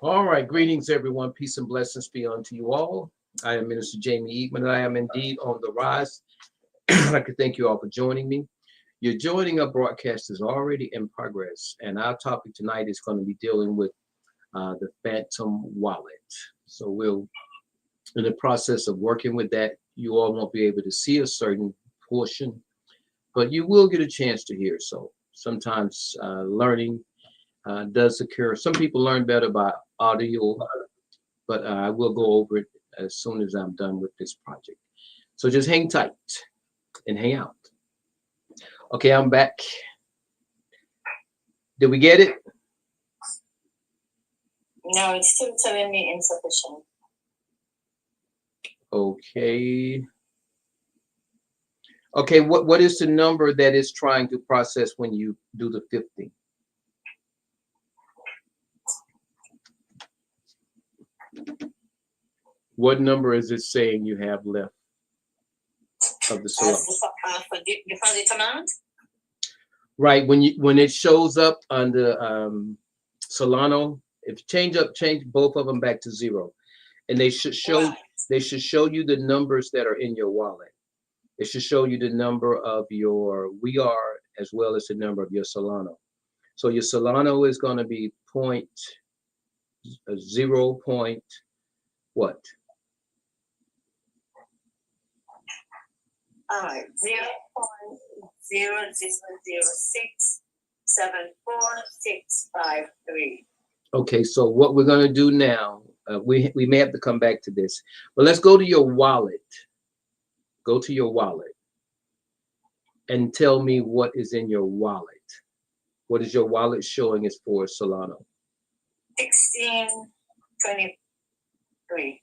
All right, greetings, everyone. Peace and blessings be unto you all. I am Minister Jamie Eatman, and I am indeed on the rise. I'd like to thank you all for joining me. You're joining a broadcast is already in progress, and our topic tonight is going to be dealing with the Phantom Wallet. So we'll, in the process of working with that, you all won't be able to see a certain portion, but you will get a chance to hear. So sometimes learning does occur. Some people learn better by audio, but I will go over it as soon as I'm done with this project. So just hang tight and hang out. Okay, I'm back. Did we get it? No, it's still telling me insufficient. Okay. Okay, what is the number that is trying to process when you do the 50? What number is it saying you have left of the Solano? For the deposit amount? Right, when it shows up on the Solano, if you change both of them back to 0, and they should show you the numbers that are in your wallet. It should show you the number of your WeAre as well as the number of your Solano. So your Solano is going to be 0 point what? All right, 0.000674653. Okay, so what we're going to do now, we may have to come back to this, but let's go to your wallet. Go to your wallet and tell me what is in your wallet. What is your wallet showing as for Solano? 1623.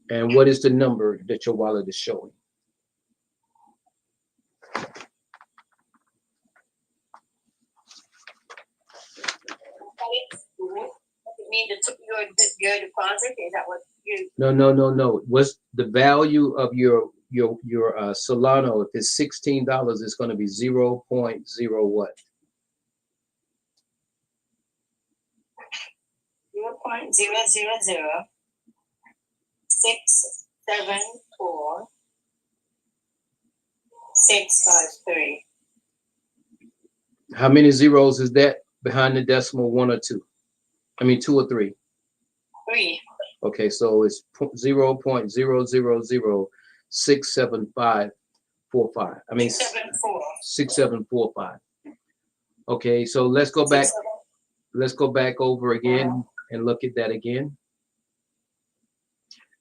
And what is the number that your wallet is showing? You mean your deposit? Is that what you? No. What's the value of your Solano? If it's $16, it's going to be 0.0 what? 0.000674653. How many zeros is that behind the decimal 1 or 2? I mean 2 or 3? 3. Okay, so it's 0.000674545. I mean 6745. Okay, so let's go back. Let's go back over again and look at that again.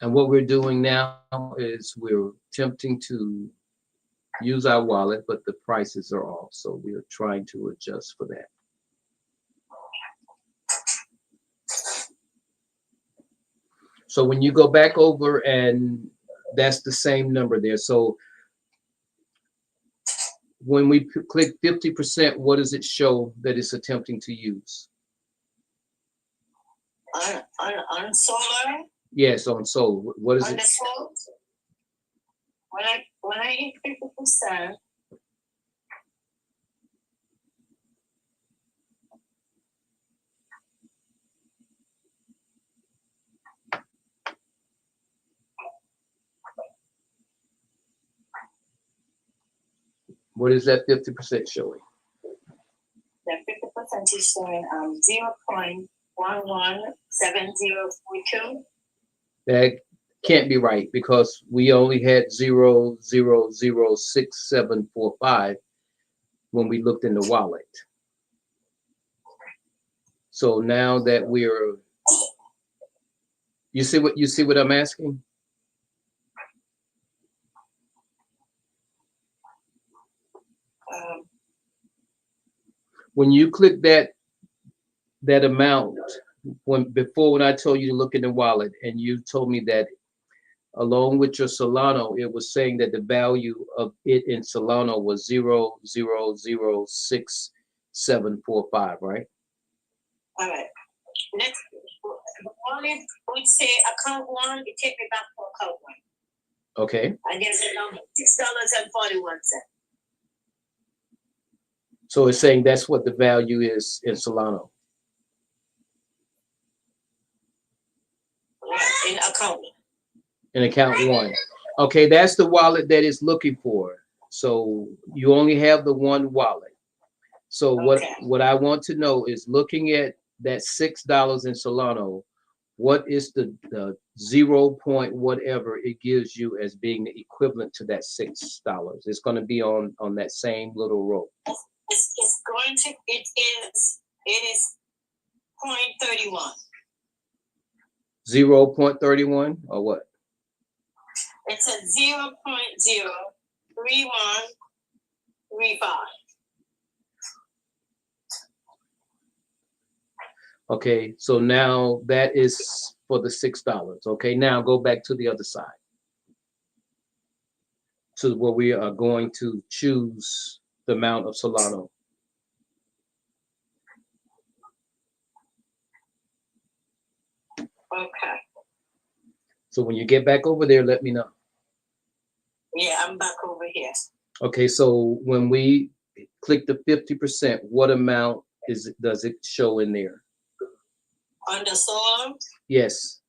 And what we're doing now is we're attempting to use our wallet, but the prices are off. So we're trying to adjust for that. So when you go back over, and that's the same number there. So when we click 50%, what does it show that it's attempting to use? On solar? Yes, on solar. What is on it? The solar, when I hit 50%, what is that 50% showing? That 50% is showing 0.117042. That can't be right because we only had 0.0006745 when we looked in the wallet. So now that we're, you see what I'm asking? When you click that amount, when I told you to look in the wallet, and you told me that along with your Solano, it was saying that the value of it in Solano was 0.0006745, right? All right. Next, one would say account 1, it take me back to account 1. Okay. And there's a number, $6.41. So it's saying that's what the value is in Solano. in account one. Okay, that's the wallet that it's looking for. So you only have the one wallet. So Okay. what I want to know is looking at that $6 in Solano, what is the 0 point whatever it gives you as being the equivalent to that $6? It's going to be on that same little row. It's going to, it is 0.31. 0.31 or what? It's a 0.03135. Okay, so now that is for the $6. Okay, now go back to the other side. To where we are going to choose the amount of Solano. Okay. So when you get back over there, let me know. Yeah, I'm back over here. Okay, so when we click the 50%, what amount does it show in there? On the Solano? Yes.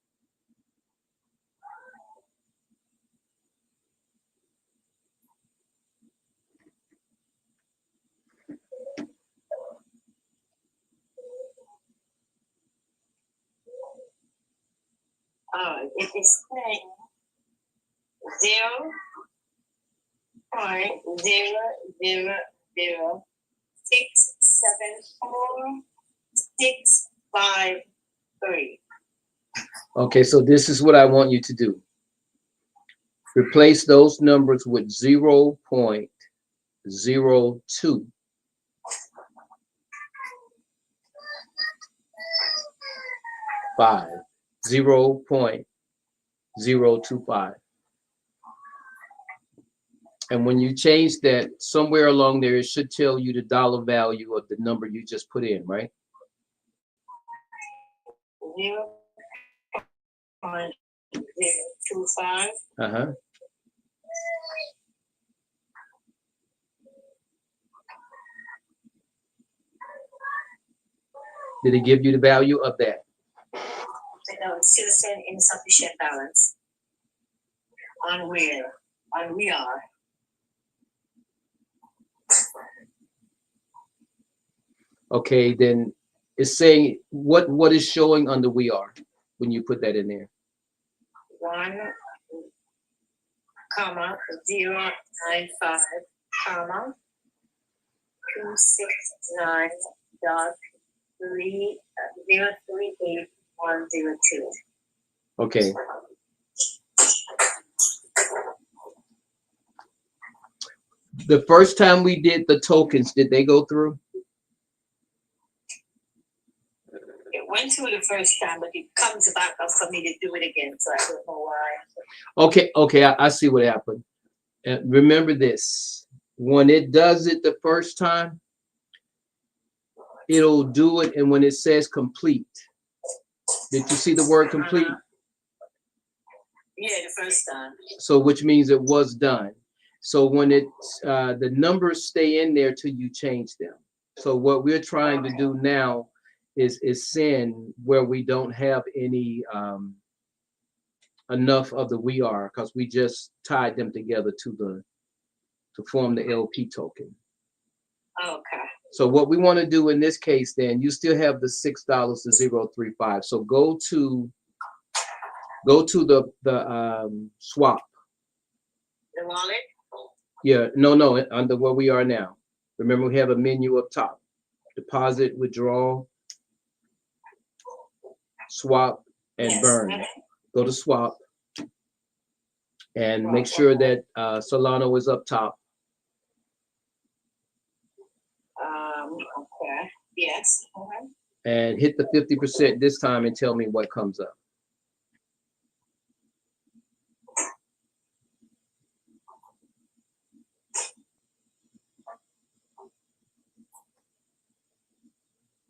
It is saying 0.000674653. Okay, so this is what I want you to do. Replace those numbers with 0.02. 0.025. And when you change that, somewhere along there, it should tell you the dollar value of the number you just put in, right? 0.025. Uh-huh. Did it give you the value of that? No, it's still saying insufficient balance. On where? On we are. Okay, then it's saying what is showing under we are when you put that in there? 1,095, 269.038102. Okay. The first time we did the tokens, did they go through? It went through the first time, but it comes back up for me to do it again, so I don't know why. Okay, I see what happened. Remember this, when it does it the first time, it'll do it, and when it says complete, did you see the word complete? Yeah, the first time. So which means it was done. So when the numbers stay in there till you change them. So what we're trying to do now is send where we don't have any enough of the we are, because we just tied them together to form the LP token. Okay. So what we want to do in this case, then you still have the $6 to 0.035. So go to the swap. The wallet? Yeah, no, under where we are now. Remember, we have a menu up top. Deposit, withdraw, swap, and Yes. burn. Go to swap and make sure that Solano is up top. Okay. Yes. And hit the 50% this time and tell me what comes up.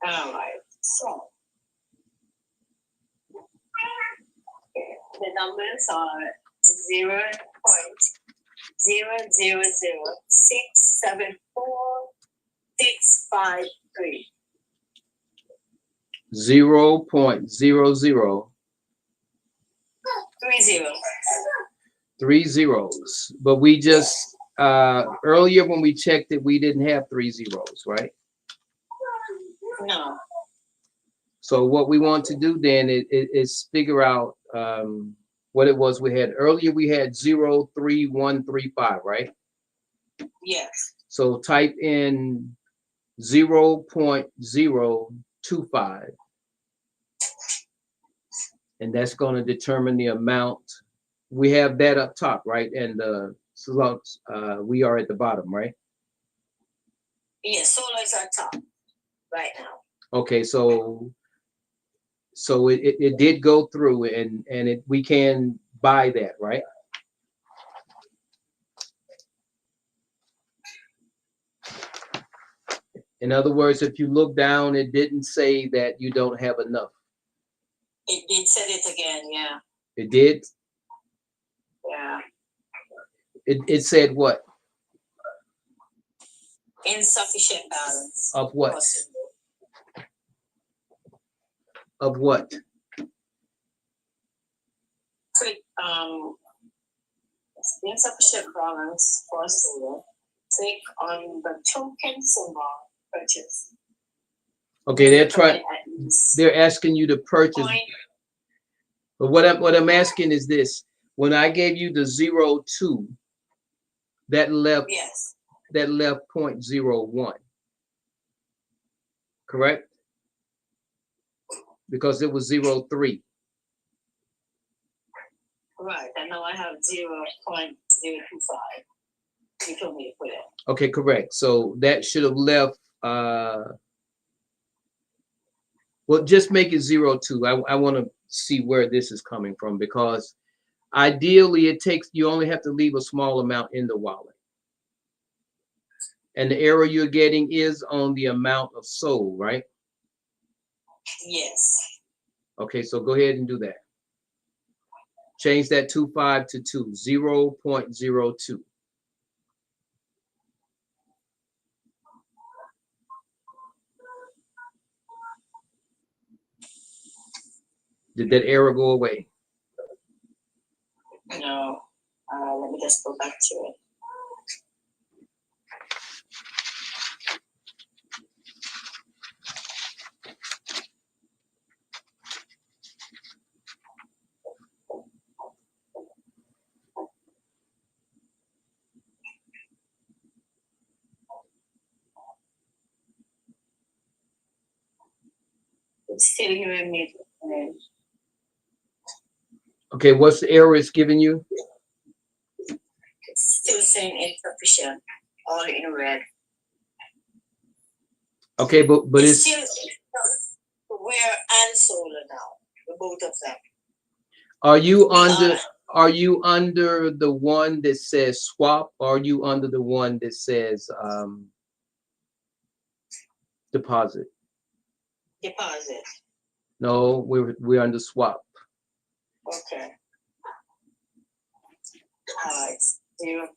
All right. So the numbers are 0.000674653. 0.00 3 0. 3 zeros. But we just earlier when we checked it, we didn't have 3 zeros, right? No. So what we want to do then is figure out what it was we had earlier. We had 03135, right? Yes. So type in 0.025, and that's going to determine the amount. We have that up top, right? And the slots, we are at the bottom, right? Yes, solar is on top right now. Okay, so it did go through, and we can buy that, right? In other words, if you look down, it didn't say that you don't have enough. It did said it again, yeah. It did. Yeah. It said what? Insufficient balance. Of what? Possible. Of what? Click insufficient balance for solar. Click on the token symbol purchase. Okay, they're asking you to purchase. But what I'm asking is this: when I gave you the 0.2, that left Yes. that left 0.01, correct? Because it was 0.3. Right, and now I have 0.025. You told me to put it. Okay, correct. So that should have left. Well, just make it 0.2. I want to see where this is coming from, because ideally you only have to leave a small amount in the wallet. And the error you're getting is on the amount of sold, right? Yes. Okay, so go ahead and do that. Change that 25 to 2, 0.02. Did that error go away? No. Let me just go back to it. It's still giving me. Okay, what's the error it's giving you? It's still saying insufficient, all in red. Okay, but it's still Wear and solar now, the both of them. Are you under the one that says swap, or are you under the one that says deposit? Deposit. No, we're under swap. Okay. It's 0.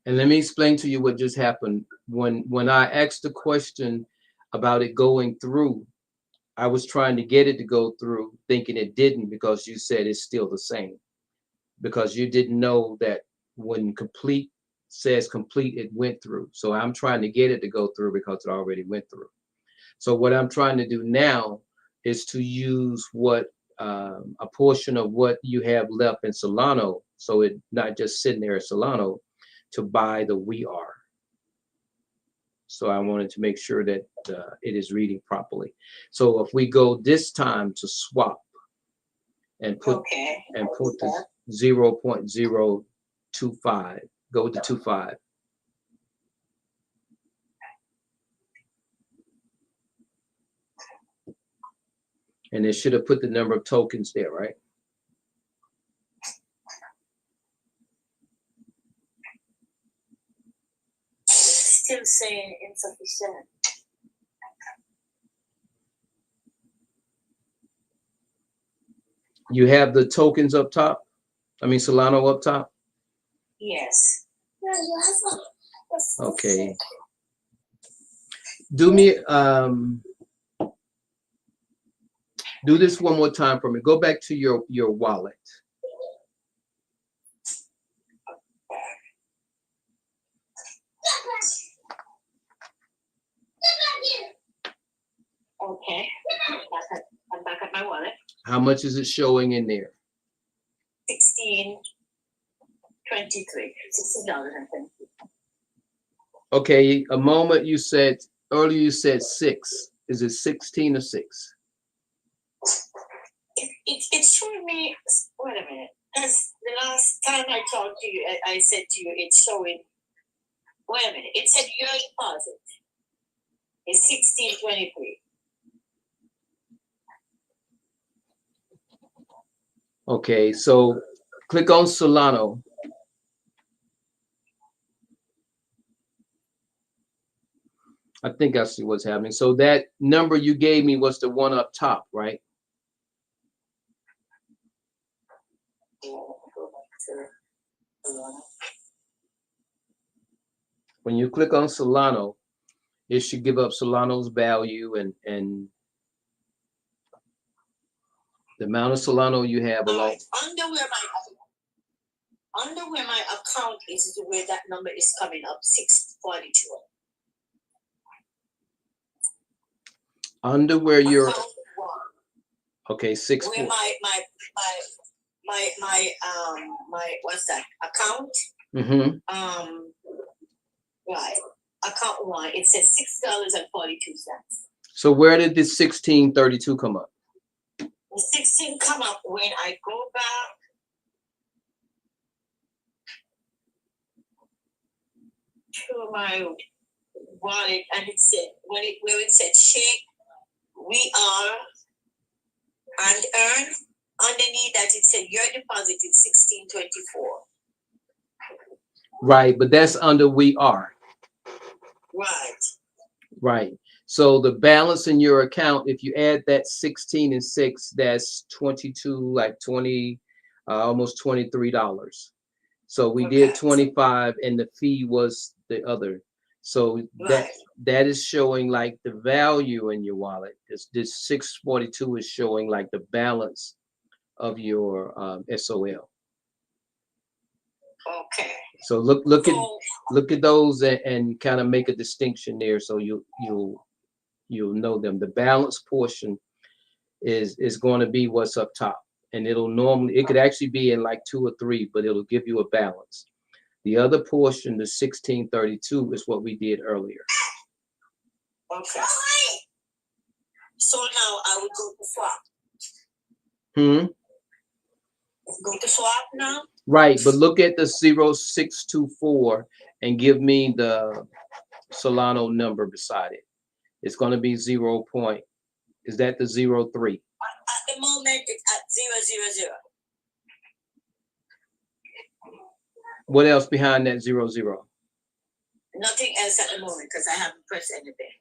And let me explain to you what just happened. When I asked the question about it going through, I was trying to get it to go through, thinking it didn't, because you said it's still the same. Because you didn't know that when complete says complete, it went through. So I'm trying to get it to go through because it already went through. So what I'm trying to do now is to use what a portion of what you have left in Solano, so it not just sitting there at Solano, to buy the We Are. So I wanted to make sure that it is reading properly. So if we go this time to swap and put the 0.025, go to 25. And it should have put the number of tokens there, right? Still saying insufficient. You have the tokens up top? I mean, Solano up top? Yes. Okay. Do me, Do this one more time for me. Go back to your wallet. Okay. I'm back at my wallet. How much is it showing in there? $16.23. $16.23. Okay, a moment you said earlier you said 6. Is it 16 or 6? It's showing me. Wait a minute. Because the last time I talked to you, I said to you, it's showing. Wait a minute. It said your deposit is $16.23. Okay, so click on Solano. I think I see what's happening. So that number you gave me was the one up top, right? When you click on Solano, it should give up Solano's value and the amount of Solano you have along. Right. Under where my account is where that number is coming up, 642. Under where you're Account one, okay, 6 where my what's that account? Mm-hmm. Right. Account one. It says $6.42. So where did this 1632 come up? The 16 come up when I go back to my wallet, and it said where it said check, we are and earn. Underneath that it said your deposit is $16.24. Right, but that's under we are. Right. Right. So the balance in your account, if you add that 16 and 6, that's 22, like 20, almost $23. So we did 25 and the fee was the other. So that is showing like the value in your wallet. This 642 is showing like the balance of your SOL. Okay. So look at those and kind of make a distinction there, so you'll know them. The balance portion is going to be what's up top, and it could actually be in like 2 or 3, but it'll give you a balance. The other portion, the 1632, is what we did earlier. Okay. So now I will go to swap. Go to swap now? Right, but look at the 0624 and give me the Solano number beside it. It's going to be 0. Is that the 03? At the moment, it's at 000. What else behind that 00? Nothing else at the moment because I haven't pressed anything.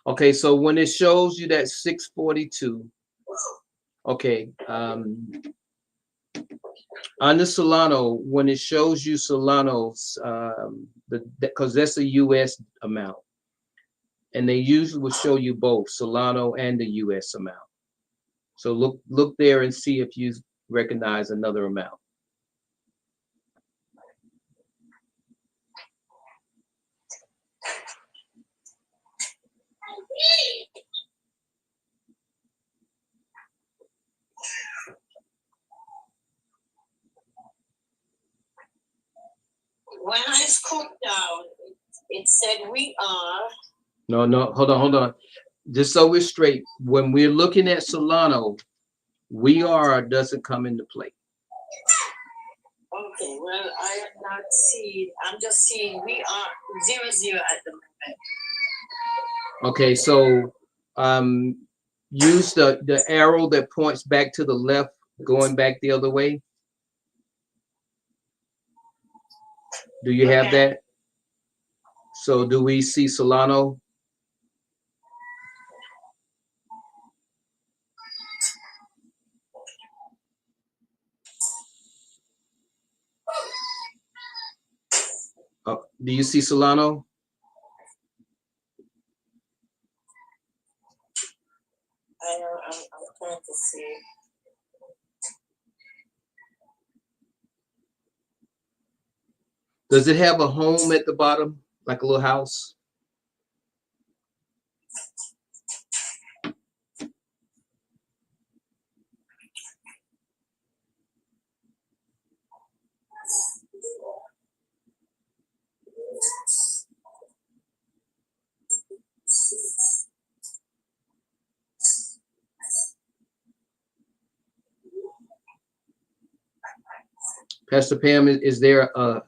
Okay, so when it shows you that 642, okay, on the Solano, when it shows you Solano's, because that's a U.S. amount, and they usually will show you both Solano and the U.S. amount. So look there and see if you recognize another amount. When I scroll down, it said we are. No, hold on. Just so we're straight, when we're looking at Solano, we are doesn't come into play. Okay, well, I am not seeing. I'm just seeing we are 00 at the moment. Okay, so use the arrow that points back to the left, going back the other way. Do you have that? So do we see Solano? Do you see Solano? I'm trying to see. Does it have a home at the bottom, like a little house? Pastor Pam, is there a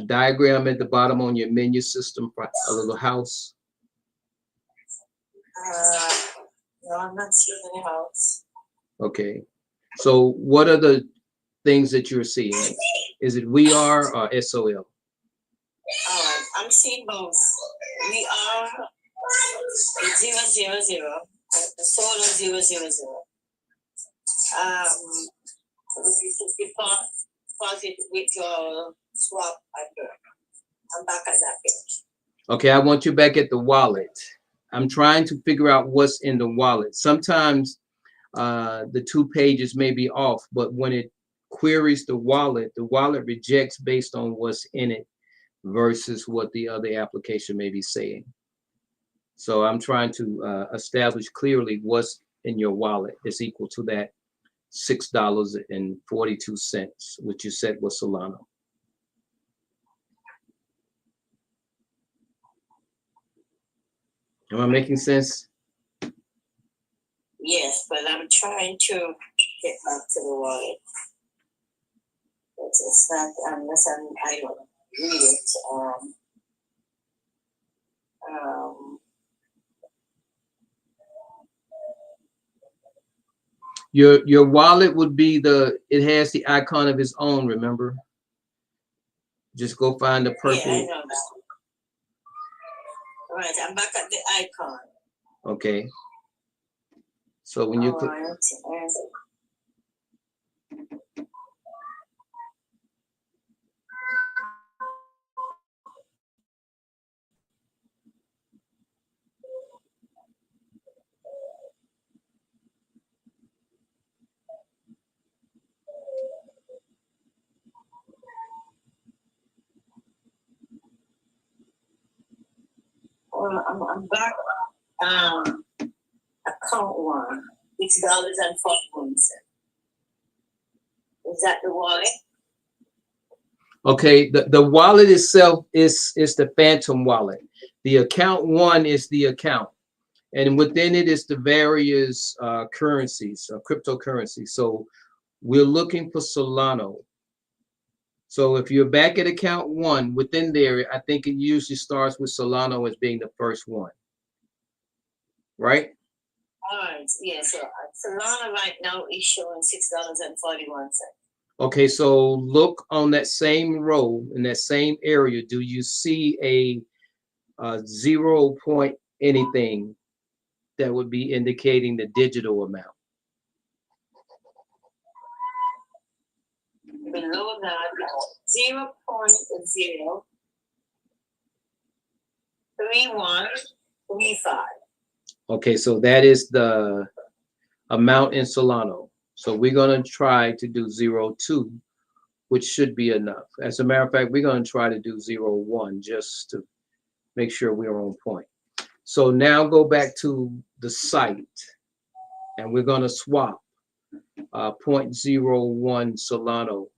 diagram at the bottom on your menu system for a little house? No, I'm not seeing any house. Okay. So what are the things that you're seeing? Is it we are or SOL? All right, I'm seeing both. We are 000, solar 000. Deposit withdrawal swap under. I'm back at that page. Okay, I want you back at the wallet. I'm trying to figure out what's in the wallet. Sometimes the 2 pages may be off, but when it queries the wallet rejects based on what's in it versus what the other application may be saying. So I'm trying to establish clearly what's in your wallet is equal to that $6.42, which you said was Solana. Am I making sense? Yes, but I'm trying to get back to the wallet. But it's not unless I don't read it. Your wallet would be it has the icon of its own, remember? Just go find the purple. Yeah, I know that. All right, I'm back at the icon. Okay. So when you click. I'm back. Account 1, $6.41. Is that the wallet? Okay, the wallet itself is the phantom wallet. The account 1 is the account, and within it is the various currencies, cryptocurrencies. So we're looking for Solano. So if you're back at account 1, within there, I think it usually starts with Solano as being the first one, right? All right, yeah, so Solana right now is showing $6.41. Okay, so look on that same row, in that same area. Do you see a 0 point anything that would be indicating the digital amount? Below that, 0.03135. Okay, so that is the amount in Solano. So we're going to try to do 0.2, which should be enough. As a matter of fact, we're going to try to do 0.1 just to make sure we're on point. So now go back to the site, and we're going to swap 0.01 Solano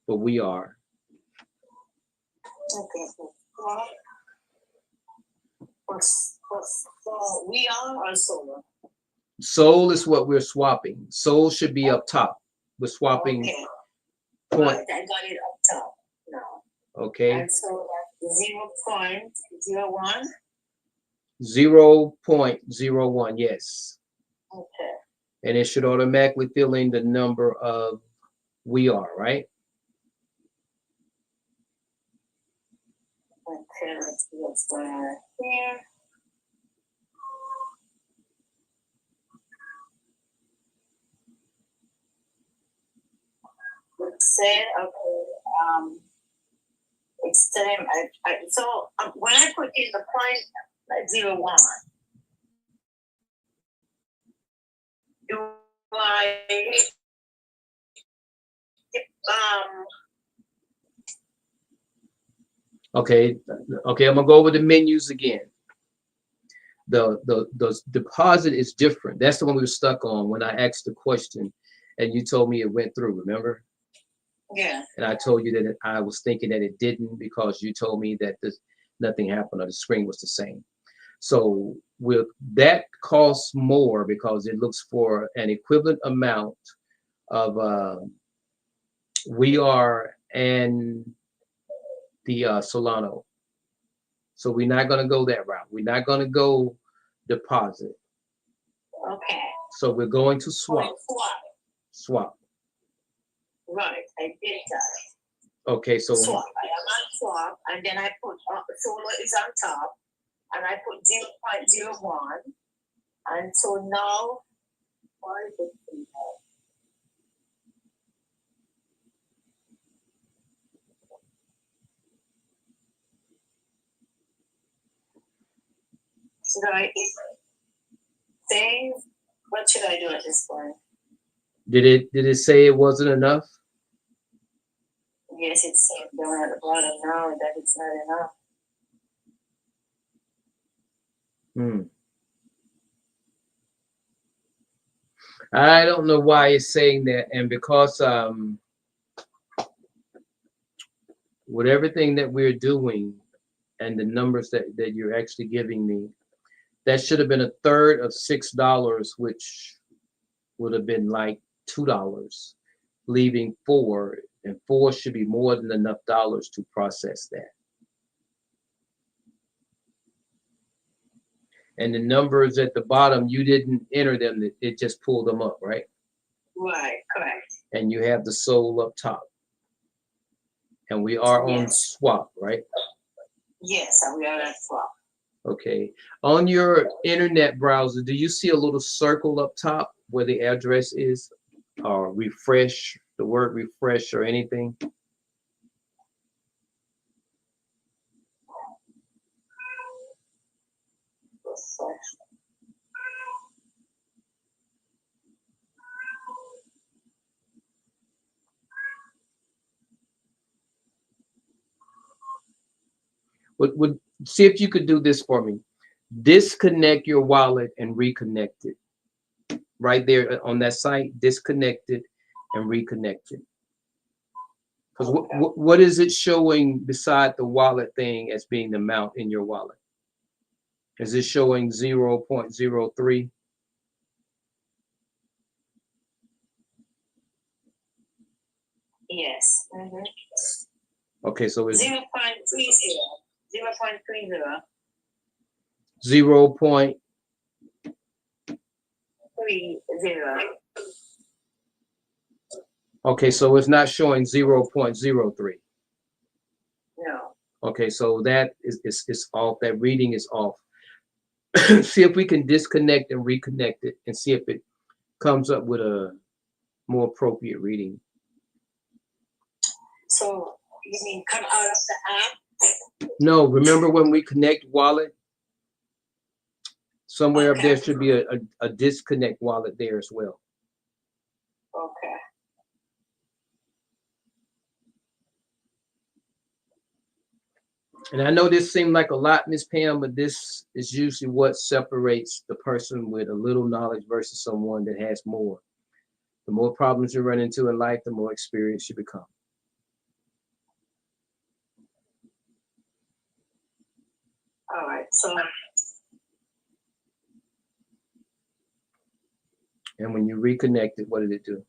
for we are. Okay. For we are or Solar? Sol is what we're swapping. Sol should be up top. We're swapping point. Right, I got it up top now. Okay. And so that's 0.01. 0.01, yes. Okay. And it should automatically fill in the number of we are, right? Okay, let's see what's going on here. Said okay. It's time. So when I put in the point 0.1, do I Okay, okay, I'm gonna go over the menus again. The deposit is different. That's the one we were stuck on when I asked the question, and you told me it went through. Remember? yeah. And I told you that I was thinking that it didn't because you told me that nothing happened or the screen was the same. So with that costs more because it looks for an equivalent amount of we are and the Solano. So we're not going to go that route. We're not going to go deposit. Okay. So we're going to swap. Swap. Right, I did that. Okay, so Swap. I am on swap, and then I put solo is on top, and I put 0.01, and so now why is it? Should I save? What should I do at this point? did it say it wasn't enough? Yes, it's saying down at the bottom now that it's not enough. I don't know why it's saying that, and because with everything that we're doing and the numbers that you're actually giving me, that should have been a third of $6, which would have been like $2, leaving 4, and 4 should be more than enough dollars to process that. And the numbers at the bottom, you didn't enter them, it just pulled them up, right? Right, correct. And you have the soul up top. And we are on swap, right? Yes, we are on swap. Okay. On your internet browser, do you see a little circle up top where the address is? Or refresh, the word refresh or anything? Would see if you could do this for me. Disconnect your wallet and reconnect it. Right there on that site, disconnect it and reconnect it. Because what is it showing beside the wallet thing as being the amount in your wallet? Is it showing 0.03? Yes. Okay, so it's 0.30. 0.30. 0.30. Okay, so it's not showing 0.03. No. Okay, so that is off. That reading is off. See if we can disconnect and reconnect it and see if it comes up with a more appropriate reading. So you mean come out of the app? No, remember when we connect wallet? Somewhere up there should be a disconnect wallet there as well. Okay. And I know this seemed like a lot, Miss Pam, but this is usually what separates the person with a little knowledge versus someone that has more. The more problems you run into in life, the more experienced you become. All right. So. And when you reconnect it, what did it do?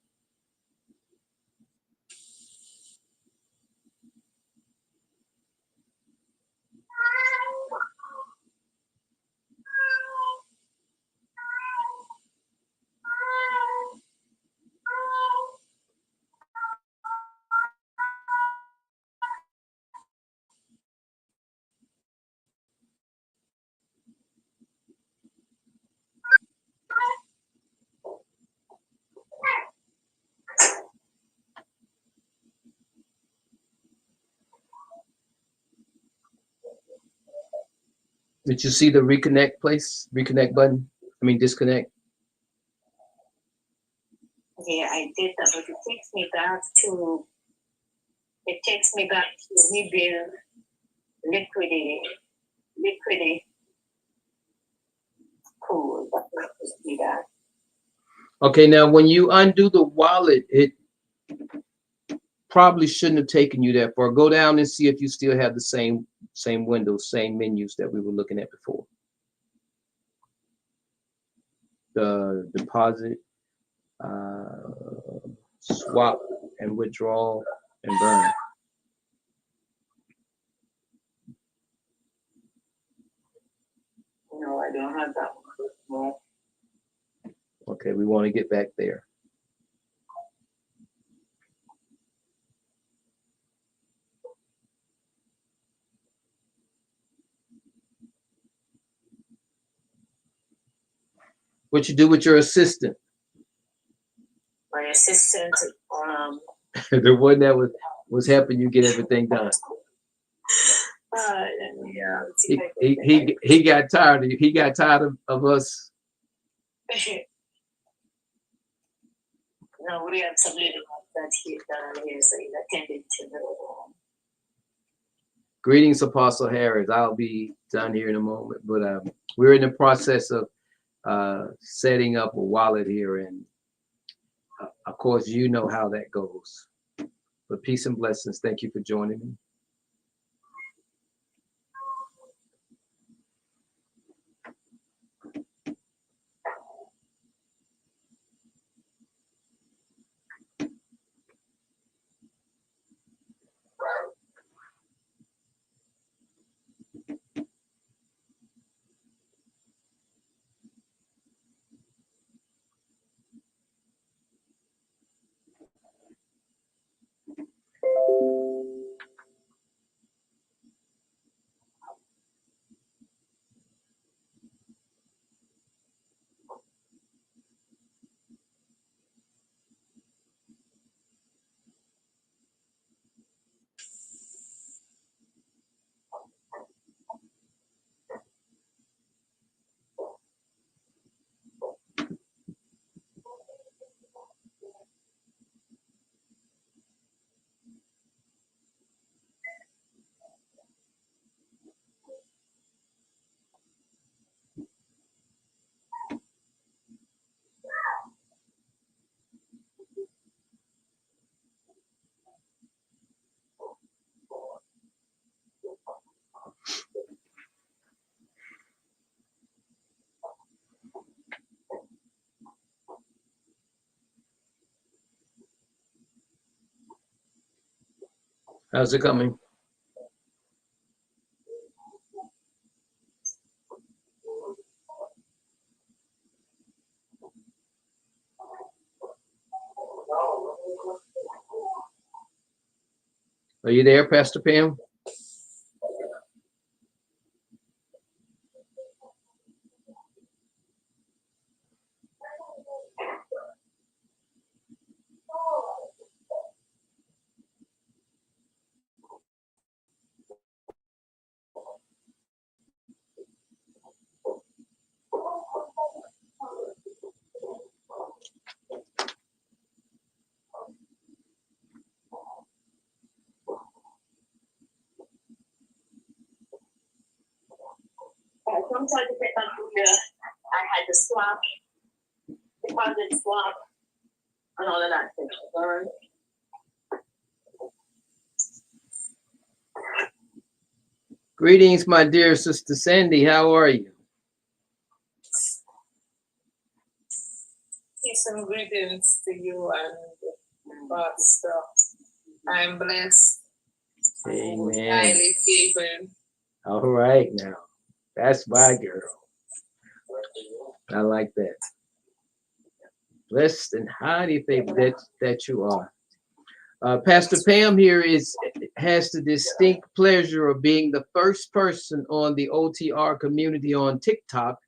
Did you see the reconnect button? I mean, disconnect. Yeah, I did that, but it takes me back to rebuild liquidity cool. That takes me back. Okay, now when you undo the wallet, it probably shouldn't have taken you that far. Go down and see if you still have the same windows, same menus that we were looking at before. The deposit, swap and withdrawal and burn. No, I don't have that one. Okay, we want to get back there. What you do with your assistant? My assistant, The one that was helping you get everything done. Yeah. He got tired. He got tired of us. No, we have some little that he done here, so he's attended to the Greetings, Apostle Harris. I'll be done here in a moment, but we're in the process of setting up a wallet here, and of course, you know how that goes. But peace and blessings. Thank you for joining me. How's it coming? Are you there, Pastor Pam? Sometimes I had to swap, deposit swap, and all of that stuff. Greetings, my dear sister Sandy. How are you? Peace and greetings to you and Pastor. I'm blessed. Amen. Highly favored. All right, now that's my girl. I like that. Blessed and highly favored that you are. Pastor Pam here has the distinct pleasure of being the first person on the OTR community on TikTok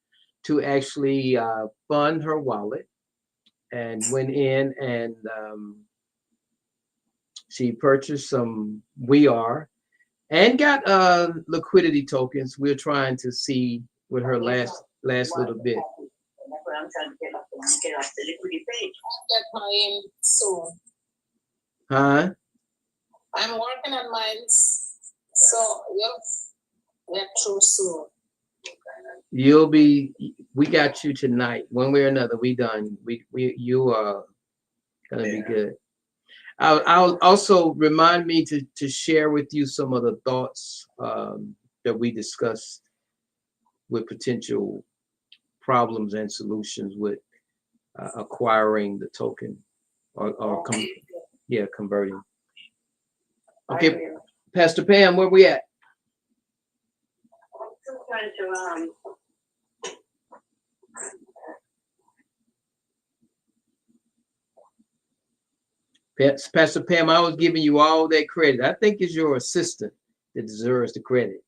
to actually fund her wallet, and went in and she purchased some We Are and got liquidity tokens. We're trying to see with her last little bit. I'm trying to get off the liquidity page. Get mine soon. Huh? I'm working on mine, so you'll get through soon. We got you tonight. One way or another, we done. You are gonna be good. I'll also remind me to share with you some of the thoughts that we discussed with potential problems and solutions with acquiring the token or converting. Okay, Pastor Pam, where we at? I'm still trying to Pastor Pam, I was giving you all that credit. I think it's your assistant that deserves the credit.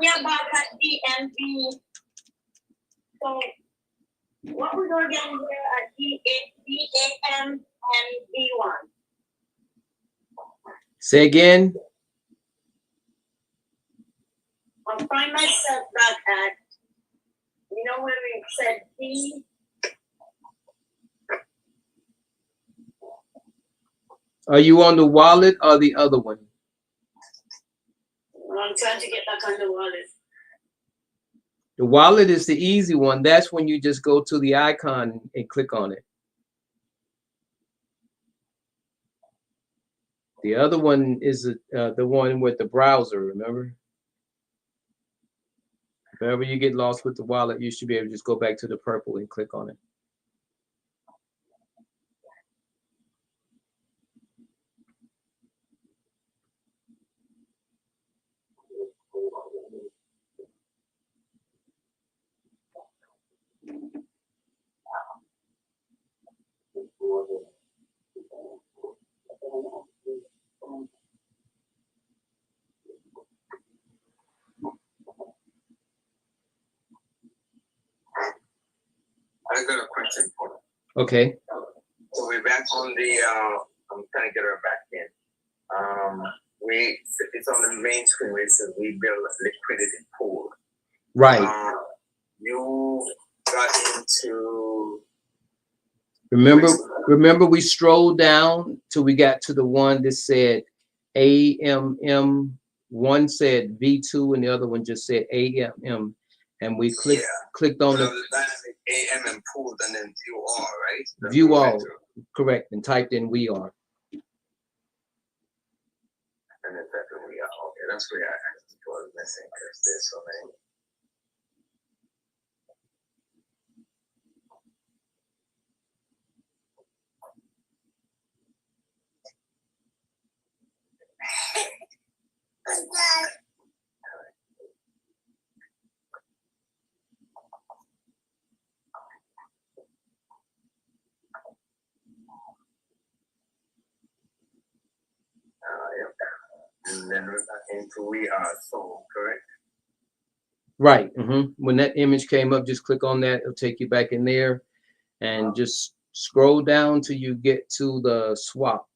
we are back at DMV. So what we're doing again here at DAM and B1. Say again. I'll find myself back at, you know, where we said D. Are you on the wallet or the other one? I'm trying to get back on the wallet. The wallet is the easy one. That's when you just go to the icon and click on it. The other one is the one with the browser, remember? If ever you get lost with the wallet, you should be able to just go back to the purple and click on it. I got a question for you. Okay. So we're back on the, I'm trying to get her back in. It's on the main screen where it says we build liquidity pool. Right. You got into. Remember we strolled down till we got to the one that said AMM. One said V2 and the other one just said AMM. And we clicked on the AMM pool and then view all, right? View all, correct, and typed in we are. And then typed in we are. Okay, that's where I actually was missing because there's so many. And then we're back into we are sold, correct? Right. When that image came up, just click on that. It'll take you back in there and just scroll down till you get to the swap.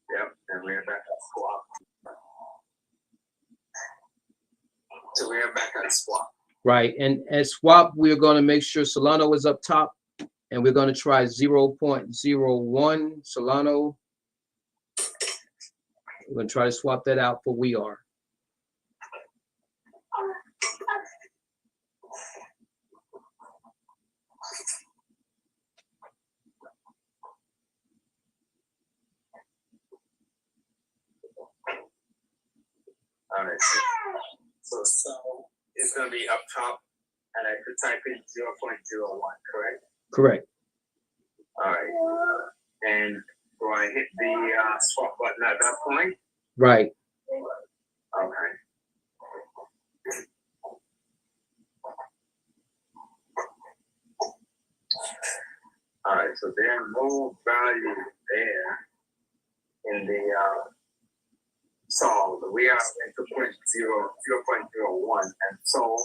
Yep, and we're back at swap. So we're back at swap. Right. And at swap, we're going to make sure Solano is up top, and we're going to try 0.01 Solano. We're going to try to swap that out for we are. All right. So it's gonna be up top and I could type in 0.01, correct? Correct. All right. And do I hit the swap button at that point? Right. Okay. All right, so there are no values there in the solve. We are into 0.01, and so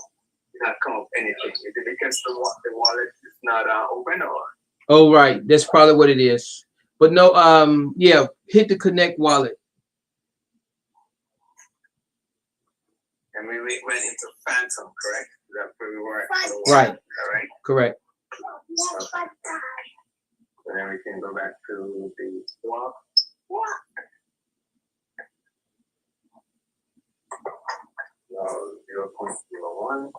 not come up anything. Is it because the wallet is not open or? Oh, right. That's probably what it is. But no, yeah, hit the connect wallet. And we went into Phantom, correct? That's where we were. Right. All right. Correct. Okay. So then we can go back to the swap. So 0.01.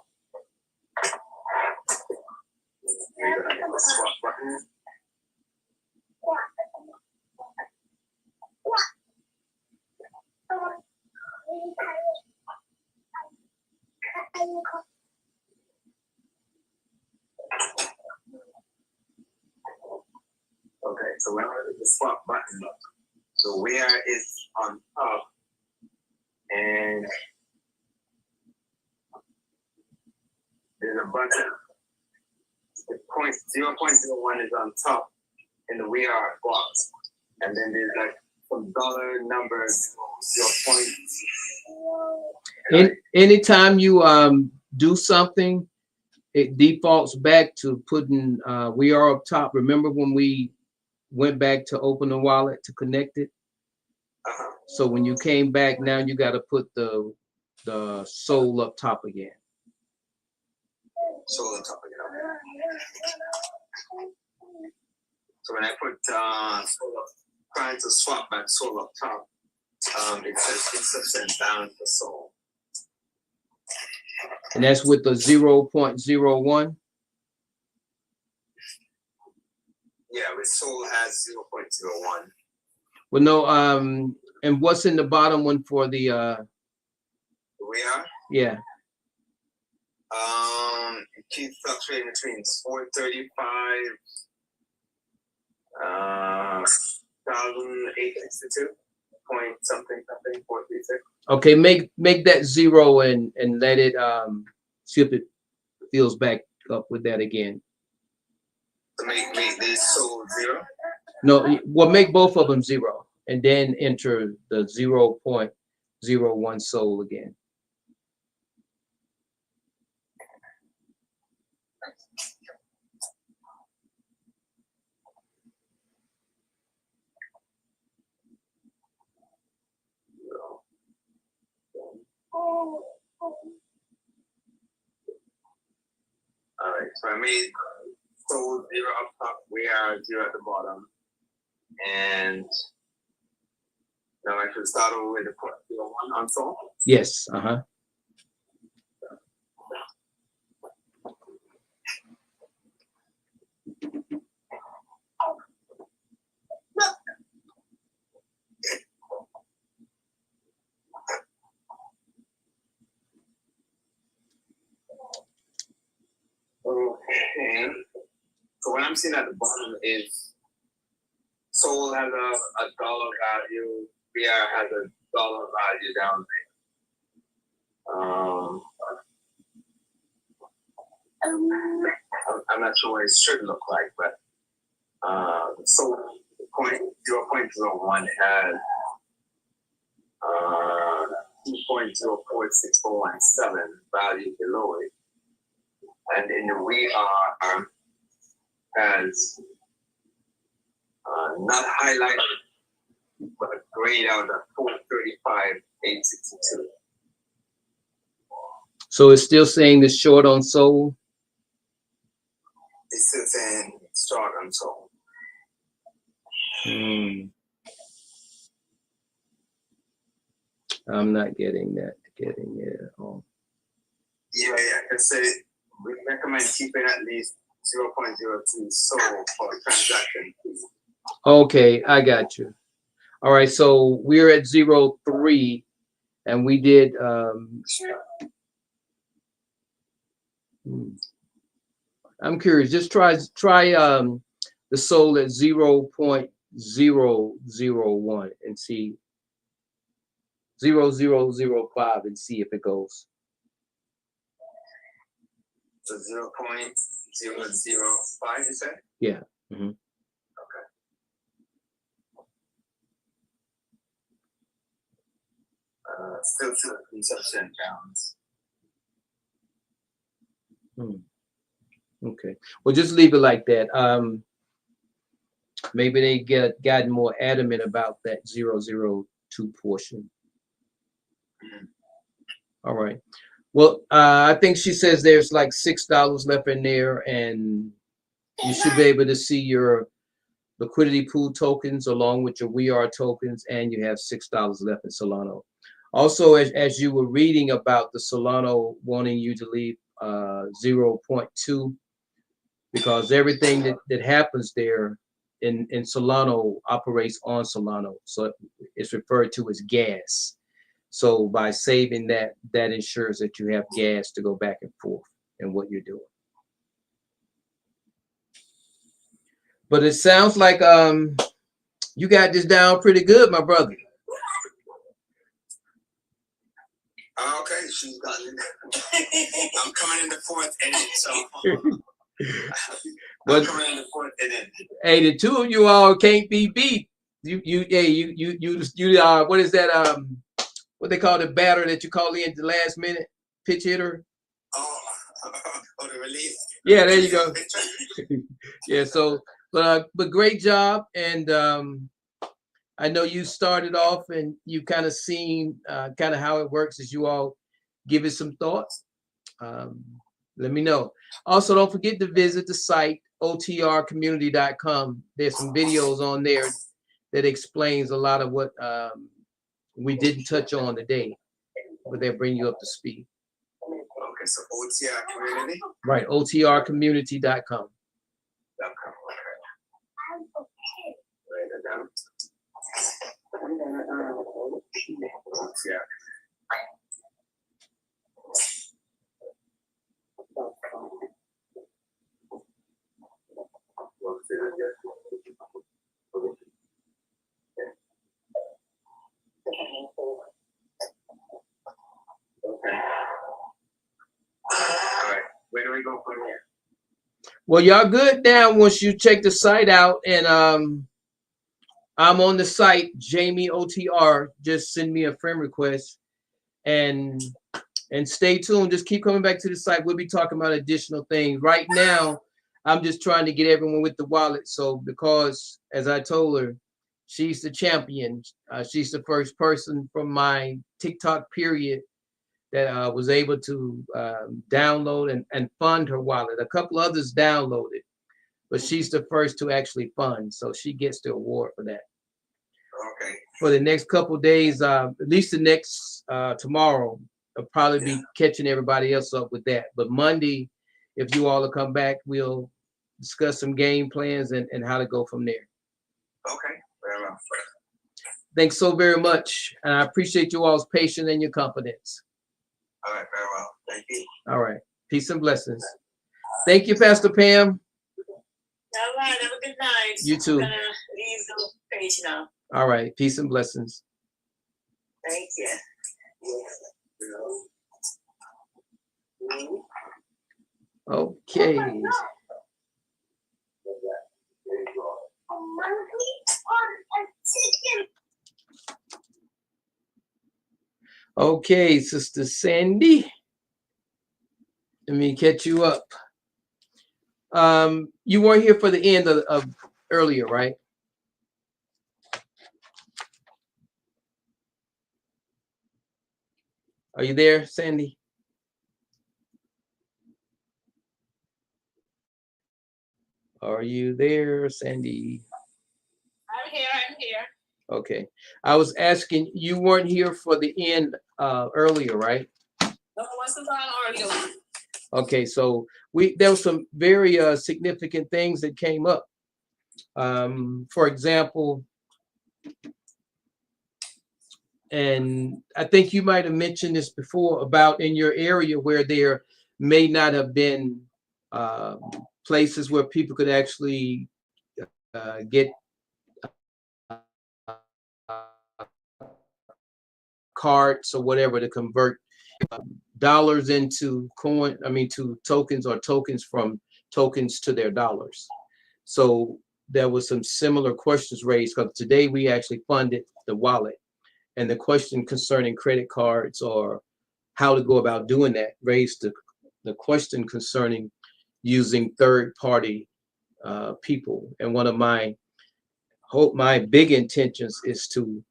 We're gonna hit the swap button. Okay, so when I hit the swap button, so where is on top, and there's a button. The 0.01 is on top in the we are box, and then there's like some dollar numbers 0. Anytime you do something, it defaults back to putting we are up top. Remember when we went back to open the wallet to connect it? So when you came back, now you got to put the soul up top again. Soul on top again. So when I put soul up, trying to swap back soul up top, it says insufficient balance for soul. And that's with the 0.01. Yeah, with soul has 0.01. Well, no, and what's in the bottom one for the We are. yeah. It keeps fluctuating between 435, 1,862 point something 436. Okay, make that 0 and let it see if it fills back up with that again. To make this soul 0. No, well, make both of them 0 and then enter the 0.01 soul again. All right, so I made soul 0 up top, we are 0 at the bottom, and now I should start over with the 0.01 on soul. Yes. Okay. So what I'm seeing at the bottom is soul has a dollar value, VR has a dollar value down there. I'm not sure what it should look like, but so 0.01 has 2.046417 value below it. And in the we are has not highlighted, but grayed out at 435,862. So it's still saying the short on soul. It's still saying start on soul. I'm not getting it. Oh. Yeah. I say we recommend keeping at least 0.02 soul for transaction fee. Okay, I got you. All right, so we're at 0.3, and we did I'm curious. Just try the soul at 0.001 and see 0.005 and see if it goes. So 0.005, you said? Yeah. Mm-hmm. Okay. Still 2% pounds. Okay. Well, just leave it like that. Maybe they gotten more adamant about that 0.02 portion. All right. Well, I think she says there's like $6 left in there, and you should be able to see your liquidity pool tokens along with your We Are tokens, and you have $6 left in Solano. Also, as you were reading about the Solano wanting you to leave 0.2, because everything that happens there in Solano operates on Solano, so it's referred to as gas. So by saving that ensures that you have gas to go back and forth in what you're doing. But it sounds like you got this down pretty good, my brother. Okay, she's got it. I'm coming in the fourth inning, so I'm coming in the fourth inning. Hey, the two of you all can't be beat. You what is that? What they call the batter that you call in the last minute pitch hitter? Oh, the relief. Yeah, there you go. Yeah, so but great job, and I know you started off and you kind of seen kind of how it works as you all give it some thoughts. Let me know. Also, don't forget to visit the site otrcommunity.com. There's some videos on there that explains a lot of what we didn't touch on today, but they'll bring you up to speed. Okay, so OTR community? Right, otrcommunity.com. Write it down. OTR. Okay. All right. Where do we go from here? Well, y'all good now once you check the site out, and I'm on the site, Jamie OTR. Just send me a friend request, and stay tuned. Just keep coming back to the site. We'll be talking about additional things. Right now, I'm just trying to get everyone with the wallet. So because, as I told her, she's the champion. She's the first person from my TikTok period that was able to download and fund her wallet. A couple others downloaded, but she's the first to actually fund. So she gets the award for that. Okay. For the next couple of days, at least the next tomorrow, I'll probably be catching everybody else up with that. But Monday, if you all will come back, we'll discuss some game plans and how to go from there. Okay, very well. Thanks so very much. And I appreciate you all's patience and your confidence. All right, very well. Thank you. All right. Peace and blessings. Thank you, Pastor Pam. All right, have a good night. You too. I'm gonna leave the page now. All right. Peace and blessings. Thank you. Okay. Okay, Sister Sandy. Let me catch you up. You weren't here for the end of earlier, right? Are you there, Sandy? Are you there, Sandy? I'm here. Okay. I was asking, you weren't here for the end earlier, right? No, I wasn't on earlier. Okay, so there were some very significant things that came up. For example, and I think you might have mentioned this before about in your area where they're may not have been places where people could actually get cards or whatever to convert dollars into to tokens, or tokens from tokens to their dollars. So there was some similar questions raised, because today we actually funded the wallet, and the question concerning credit cards or how to go about doing that raised the question concerning using third-party people. And one of my big intentions is to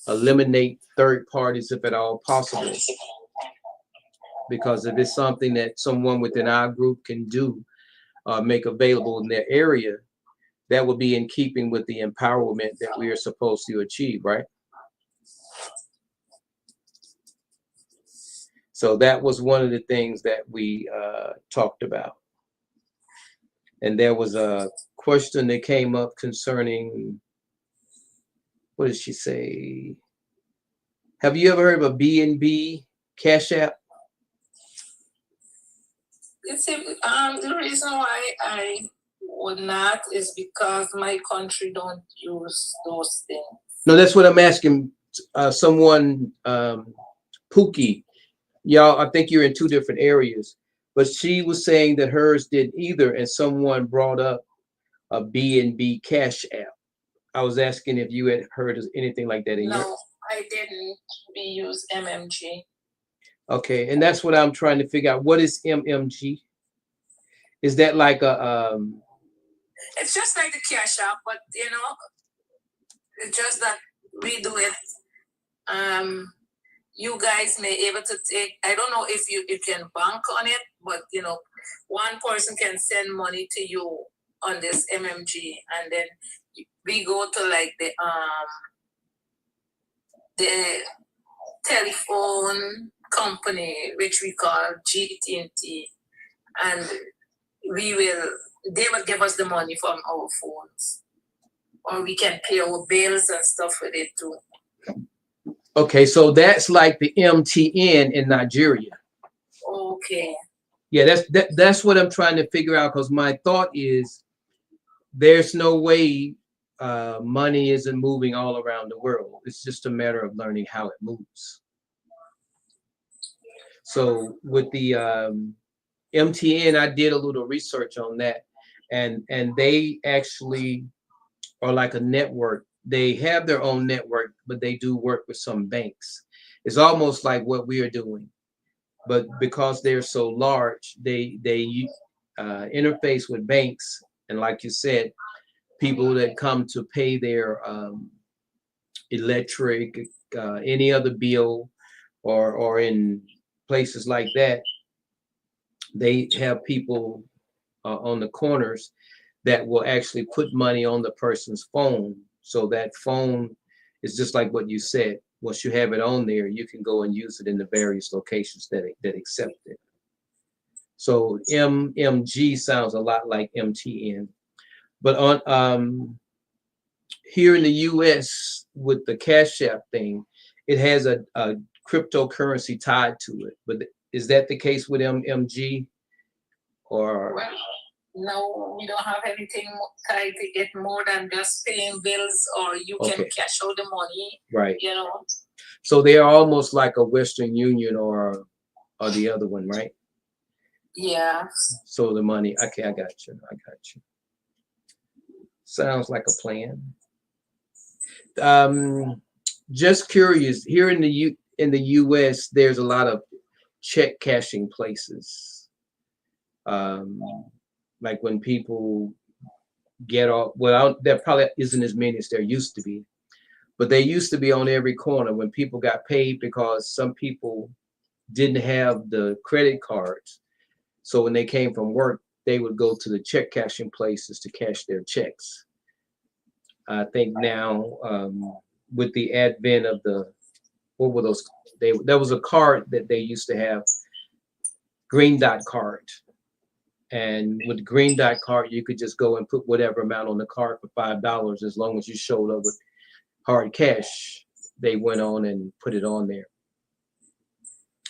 eliminate third parties if at all possible, because if it's something that someone within our group can do, make available in their area, that would be in keeping with the empowerment that we are supposed to achieve, right? So that was one of the things that we talked about. And there was a question that came up concerning, what did she say? Have you ever heard of a BNB Cash App? It's the reason why I would not is because my country don't use those things. No, that's what I'm asking someone, Pookie. Y'all, I think you're in two different areas, but she was saying that hers did either, and someone brought up a BNB Cash App. I was asking if you had heard of anything like that in your... No, I didn't. We use MMG. Okay, and that's what I'm trying to figure out. What is MMG? Is that like a It's just like the Cash App, but you know, it's just that we do it. You guys may able to take, I don't know if you can bank on it, but you know, one person can send money to you on this MMG, and then we go to like the telephone company, which we call GT&T, and they will give us the money from our phones, or we can pay our bills and stuff with it too. okay, so that's like the MTN in Nigeria. Okay. Yeah, that's what I'm trying to figure out, because my thought is there's no way money isn't moving all around the world. It's just a matter of learning how it moves. So with the MTN, I did a little research on that, and they actually are like a network. They have their own network, but they do work with some banks. It's almost like what we are doing, but because they're so large, they interface with banks, and like you said, people that come to pay their electric, any other bill, or in places like that, they have people on the corners that will actually put money on the person's phone. So that phone is just like what you said. Once you have it on there, you can go and use it in the various locations that accept it. So MMG sounds a lot like MTN. But on here in the US with the Cash App thing, it has a cryptocurrency tied to it. But is that the case with MMG? Or Well, no, we don't have anything tied to it more than just paying bills, or you can cash out the money. Right. You know. So they're almost like a Western Union or the other one, right? Yeah. So the money, okay, I got you. Sounds like a plan. Just curious, here in the US, there's a lot of check cashing places. Like when people get off, well, there probably isn't as many as there used to be, but they used to be on every corner when people got paid, because some people didn't have the credit cards. So when they came from work, they would go to the check cashing places to cash their checks. I think now, with the advent of what were those? There was a card that they used to have, Green Dot card. And with the Green Dot card, you could just go and put whatever amount on the card for $5, as long as you showed up with hard cash. They went on and put it on there.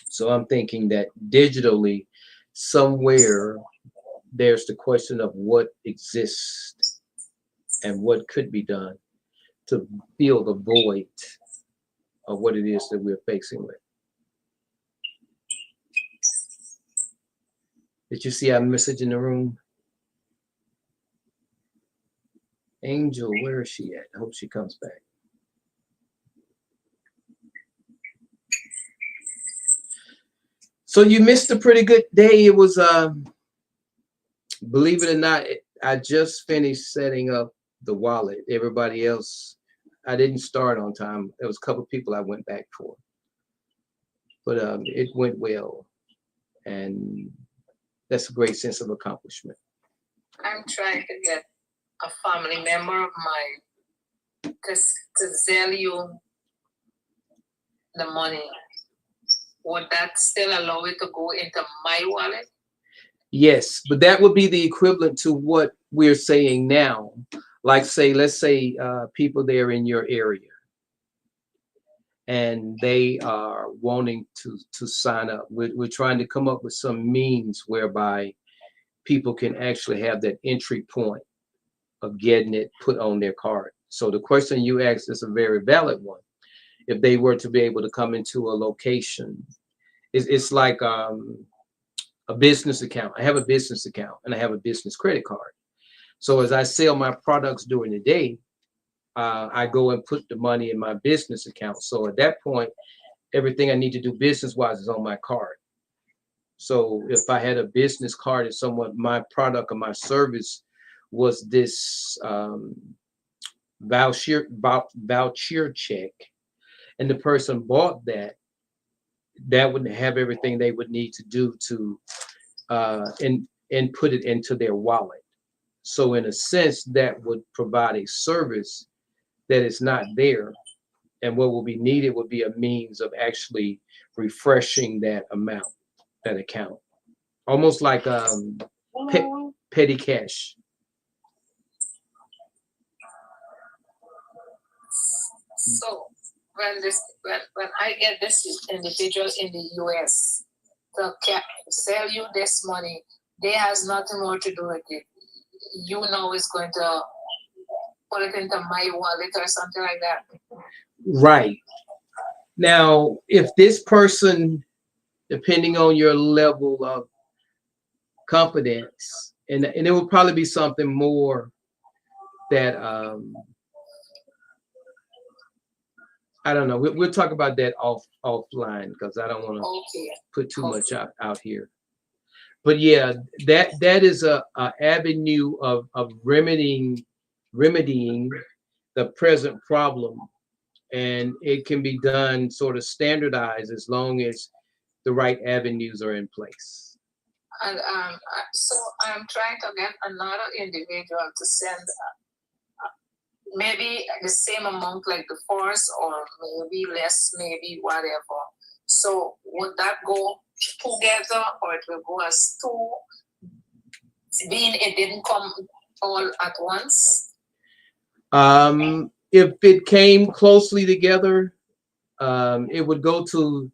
So I'm thinking that digitally, somewhere there's the question of what exists and what could be done to fill the void of what it is that we're facing with. Did you see our message in the room? Angel, where is she at? I hope she comes back. So you missed a pretty good day. It was, believe it or not, I just finished setting up the wallet. Everybody else, I didn't start on time. There was a couple of people I went back for, but it went well, and that's a great sense of accomplishment. I'm trying to get a family member of mine to sell you the money. Would that still allow it to go into my wallet? Yes, but that would be the equivalent to what we're saying now. Like say, let's say people there in your area and they are wanting to sign up. We're trying to come up with some means whereby people can actually have that entry point of getting it put on their card. So the question you asked is a very valid one. If they were to be able to come into a location, it's like a business account. I have a business account and I have a business credit card. So as I sell my products during the day, I go and put the money in my business account. So at that point, everything I need to do business-wise is on my card. So if I had a business card and someone, my product or my service was this voucher check, and the person bought that, that would have everything they would need to do to input it into their wallet. So in a sense, that would provide a service that is not there. And what will be needed would be a means of actually refreshing that amount, that account. Almost like petty cash. So when I get this individual in the US to sell you this money, they has nothing more to do with it. You know it's going to put it into my wallet or something like that. Right. Now, if this person, depending on your level of confidence, and it will probably be something more that I don't know. We'll talk about that offline because I don't want to put too much out here. But yeah, that is a avenue of remedying the present problem, and it can be done sort of standardized as long as the right avenues are in place. And so I'm trying to get another individual to send maybe the same amount like the first, or maybe less, maybe whatever. So would that go together, or it will go as two, being it didn't come all at once? If it came closely together, it would go to,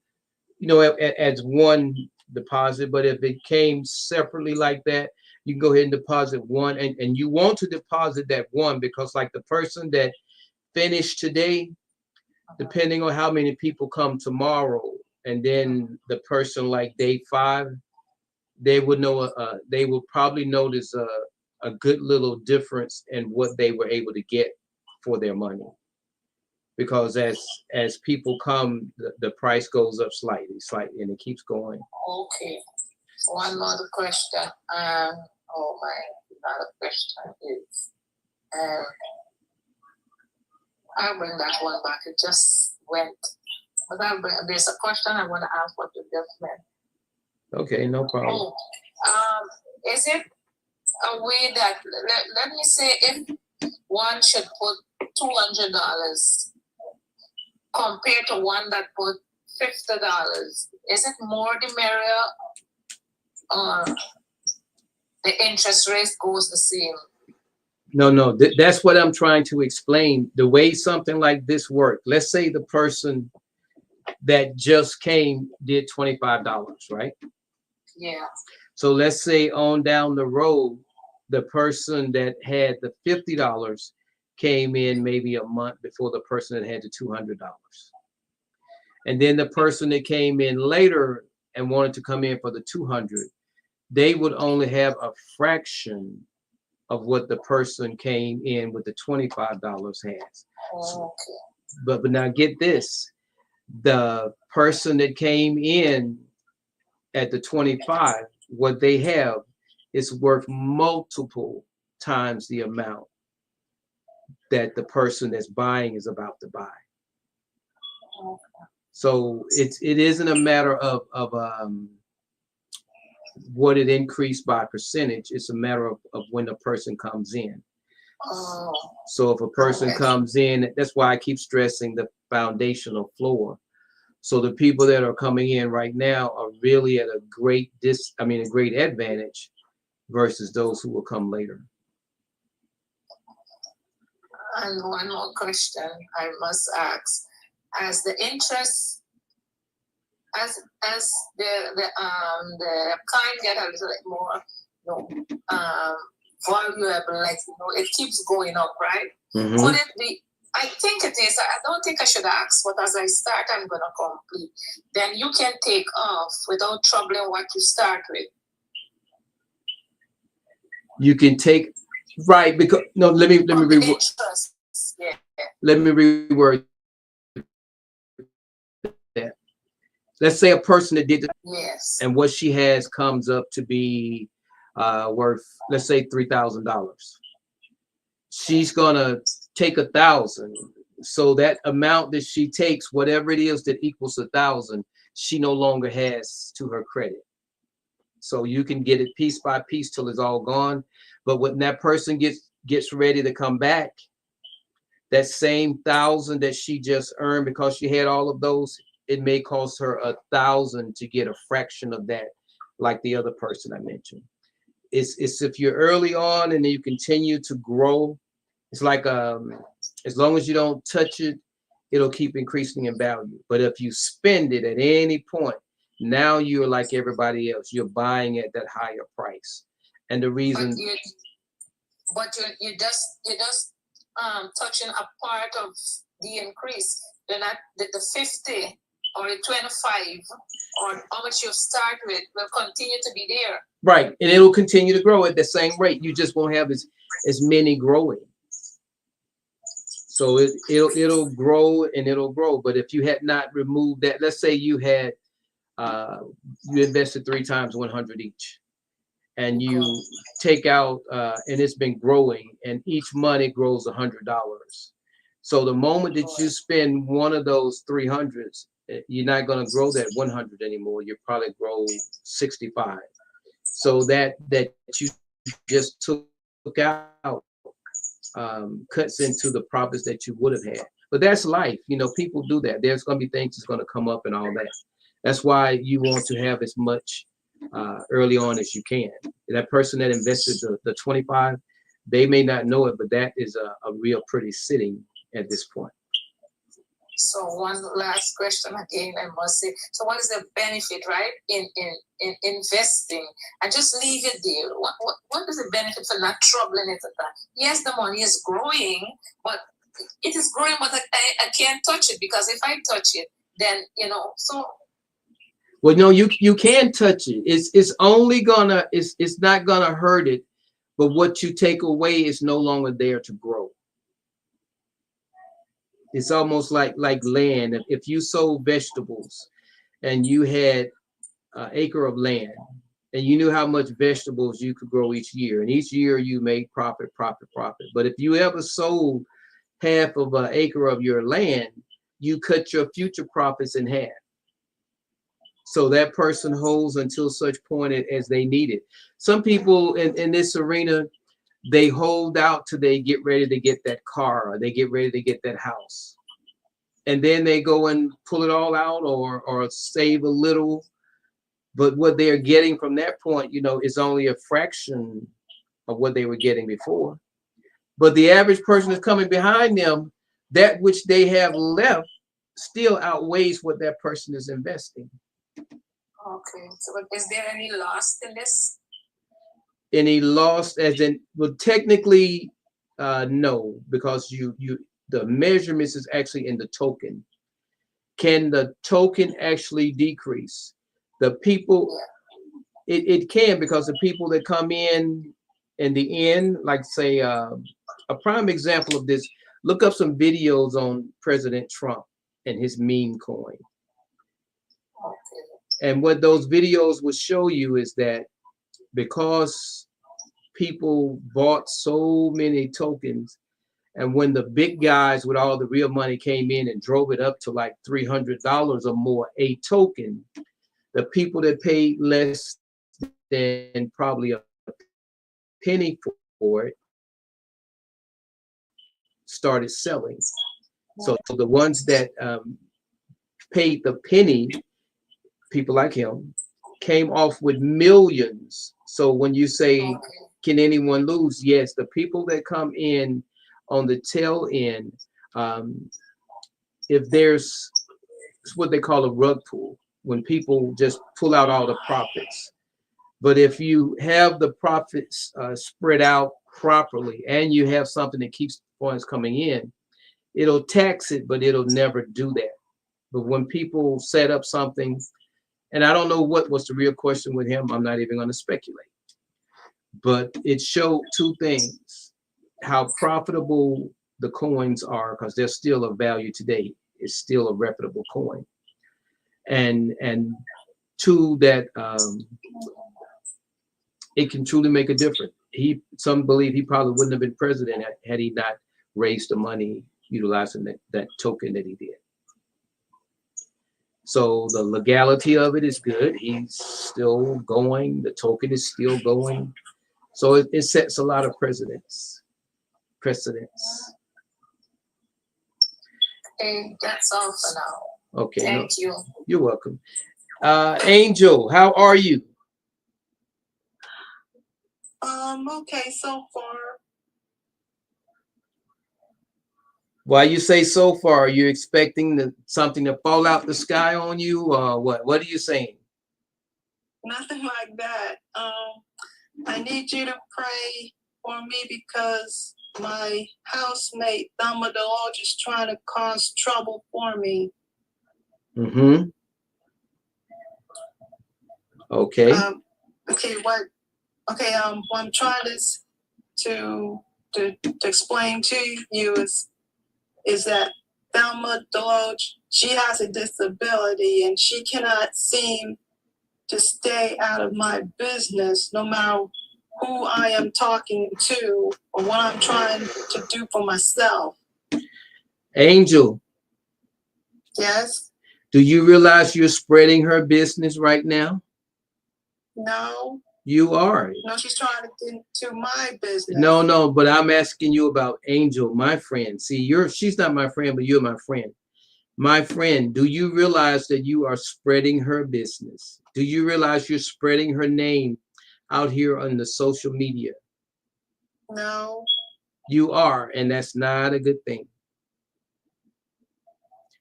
as one deposit. But if it came separately like that, you can go ahead and deposit one, and you want to deposit that one because like the person that finished today, depending on how many people come tomorrow, and then the person like day 5, they would know, they will probably notice a good little difference in what they were able to get for their money. Because as people come, the price goes up slightly, and it keeps going. Okay. One more question. Oh my, another question is, I'll bring that one back. It just went. But there's a question I want to ask what you just meant. Okay, no problem. Is it a way that, let me say, if one should put $200 compared to one that put $50, is it more the merrier, or the interest rate goes the same? No, that's what I'm trying to explain. The way something like this works. Let's say the person that just came did $25, right? Yeah. So let's say on down the road, the person that had the $50 came in maybe a month before the person that had the $200. And then the person that came in later and wanted to come in for the 200, they would only have a fraction of what the person came in with the $25 has. Okay. But now get this, the person that came in at the 25, what they have is worth multiple times the amount that the person that's buying is about to buy. Okay. So it isn't a matter of what it increased by percentage. It's a matter of when the person comes in. Oh. So if a person Okay. comes in, that's why I keep stressing the foundational floor. So the people that are coming in right now are really at a great a great advantage versus those who will come later. And one more question I must ask: as the interest, as the coin get a little bit more, valuable, like it keeps going up, right? Mhm. Could it be? I think it is. I don't think I should ask, but as I start, I'm gonna complete. Then you can take off without troubling what you start with. You can take right because no. Let me From the reword. interest, yeah. Let me reword that. Let's say a person that did Yes. and what she has comes up to be worth, let's say $3,000. She's gonna take 1,000. So that amount that she takes, whatever it is that equals 1,000, she no longer has to her credit. So you can get it piece by piece till it's all gone. But when that person gets ready to come back, that same 1,000 that she just earned because she had all of those, it may cost her 1,000 to get a fraction of that, like the other person I mentioned. It's if you're early on and then you continue to grow, it's like as long as you don't touch it, it'll keep increasing in value. But if you spend it at any point, now you're like everybody else. You're buying at that higher price. And the reason You're just touching a part of the increase. They're not the 50 or the 25 or how much you start with will continue to be there. right, and it'll continue to grow at the same rate. You just won't have as many growing. So it'll grow and it'll grow. But if you had not removed that, let's say you had you invested 3 times 100 each, and you take out and it's been growing, and each month it grows $100. So the moment that you spend one of those 300s, you're not going to grow that 100 anymore. You probably grow 65. So that you just took out cuts into the profits that you would have had. But that's life. People do that. There's going to be things that's going to come up and all that. That's why you want to have as much early on as you can. That person that invested the 25, they may not know it, but that is a real pretty sitting at this point. So one last question again, I must say. So what is the benefit, right, in investing? And just leave it there. What is the benefit for not troubling it at that? Yes, the money is growing, but it is growing, but I can't touch it, because if I touch it, then so. Well, no, you can touch it. It's only gonna it's not gonna hurt it, but what you take away is no longer there to grow. It's almost like land. If you sold vegetables and you had an acre of land and you knew how much vegetables you could grow each year, and each year you made profit. But if you ever sold half of an acre of your land, you cut your future profits in half. So that person holds until such point as they need it. Some people in this arena, they hold out till they get ready to get that car, or they get ready to get that house. And then they go and pull it all out or save a little. But what they're getting from that point, is only a fraction of what they were getting before. But the average person that's coming behind them, that which they have left still outweighs what that person is investing. Okay. So is there any loss in this? Any loss as in, well, technically, no, because the measurements is actually in the token. Can the token actually decrease? The people, it can, because the people that come in the end, like say, a prime example of this, look up some videos on President Trump and his meme coin. Okay. And what those videos will show you is that because people bought so many tokens, and when the big guys with all the real money came in and drove it up to like $300 or more a token, the people that paid less than probably a penny for it started selling. So the ones that paid the penny, people like him, came off with millions. So when you say, can anyone lose? Yes, the people that come in on the tail end, if there's what they call a rug pull, when people just pull out all the profits. But if you have the profits spread out properly, and you have something that keeps funds coming in, it'll tax it, but it'll never do that. But when people set up something, and I don't know what was the real question with him, I'm not even going to speculate, but it showed two things: how profitable the coins are, because they're still of value today. It's still a reputable coin. And two, that it can truly make a difference. Some believe he probably wouldn't have been president had he not raised the money utilizing that token that he did. So the legality of it is good. He's still going. The token is still going. So it sets a lot of precedents. Okay, that's all for now. Okay. Thank you. You're welcome. Angel, how are you? Okay, so far. Why you say so far? Are you expecting something to fall out the sky on you, or what? What are you saying? Nothing like that. I need you to pray for me because my housemate, Thelma DeLoach, is trying to cause trouble for me. Mm-hmm. Okay. What I'm trying to explain to you is that Thelma DeLoach, she has a disability and she cannot seem to stay out of my business no matter who I am talking to or what I'm trying to do for myself. Angel. Yes? Do you realize you're spreading her business right now? No. You are. No, she's trying to get into my business. No, but I'm asking you about Angel, my friend. See, she's not my friend, but you're my friend. My friend, do you realize that you are spreading her business? Do you realize you're spreading her name out here on the social media? No. You are, and that's not a good thing.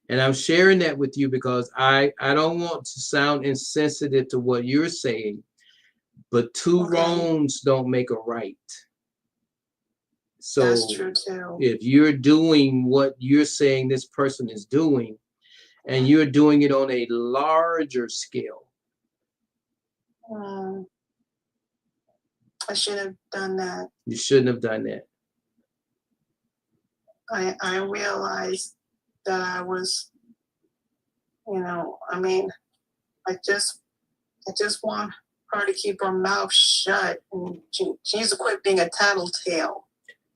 And I'm sharing that with you because I don't want to sound insensitive to what you're saying, but two wrongs don't make a right. So that's true too. If you're doing what you're saying this person is doing, and you're doing it on a larger scale. I should have done that. You shouldn't have done that. I realized that I was, I just want her to keep her mouth shut, and she needs to quit being a tattletale.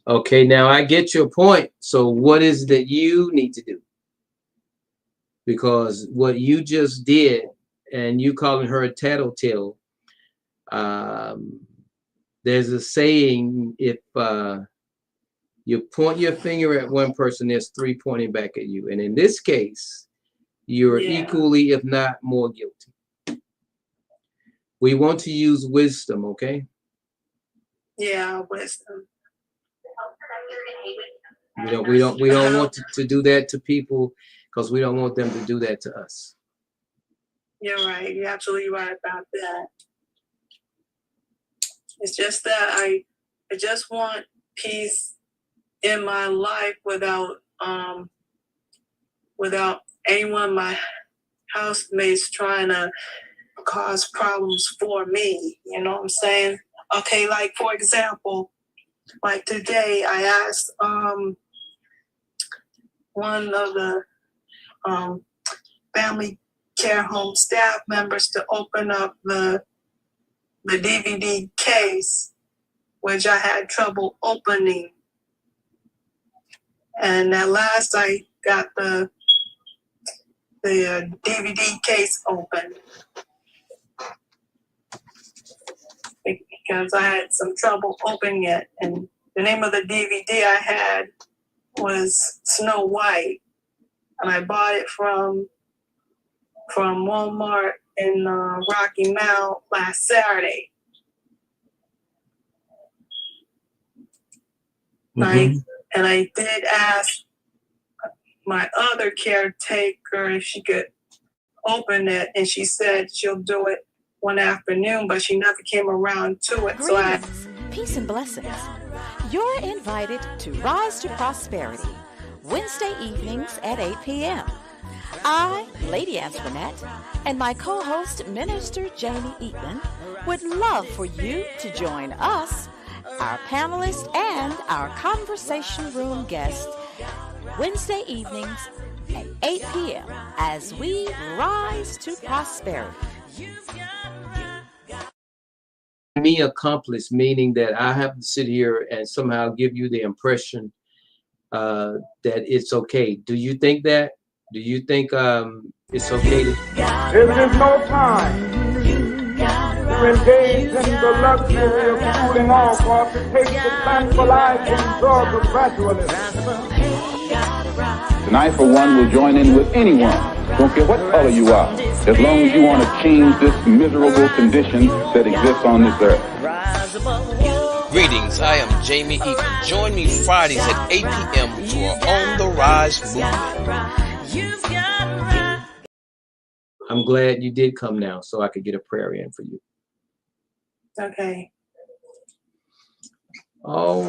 Okay, now I get your point. So what is that you need to do? Because what you just did, and you calling her a tattletale, there's a saying, if you point your finger at one person, there's three pointing back at you. And in this case, you're equally, if not more guilty. We want to use wisdom, okay? Yeah, wisdom. We don't want to do that to people, because we don't want them to do that to us. You're right. You're absolutely right about that. It's just that I just want peace in my life without anyone, my housemates, trying to cause problems for me. You know what I'm saying? Okay, like for example, like today I asked one of the family care home staff members to open up the DVD case, which I had trouble opening. And at last I got the DVD case open because I had some trouble opening it. And the name of the DVD I had was Snow White. And I bought it from Walmart in Rocky Mount last Saturday. Mhm. And I did ask my other caretaker if she could open it, and she said she'll do it one afternoon, but she never came around to it. So Greetings, peace and blessings. You're invited to Rise to Prosperity, Wednesday evenings at 8 p.m. I, Lady Antoinette, and my co-host, Minister Jamie Eatman, would love for you to join us, our panelists, and our conversation room guests Wednesday evenings at 8 p.m. as we rise to prosperity. Me accomplice, meaning that I have to sit here and somehow give you the impression that it's okay. Do you think that? Do you think it's okay to? There is no time to engage in the luxury of cooling off or to take the tranquilizing drug of gradualism. And I, for one, will join in with anyone. Don't care what color you are, as long as you want to change this miserable condition that exists on this earth. Greetings, I am Jamie Eatman. Join me Fridays at 8 p.m. for On the Rise movement. I'm glad you did come now so I could get a prayer in for you. okay. Oh.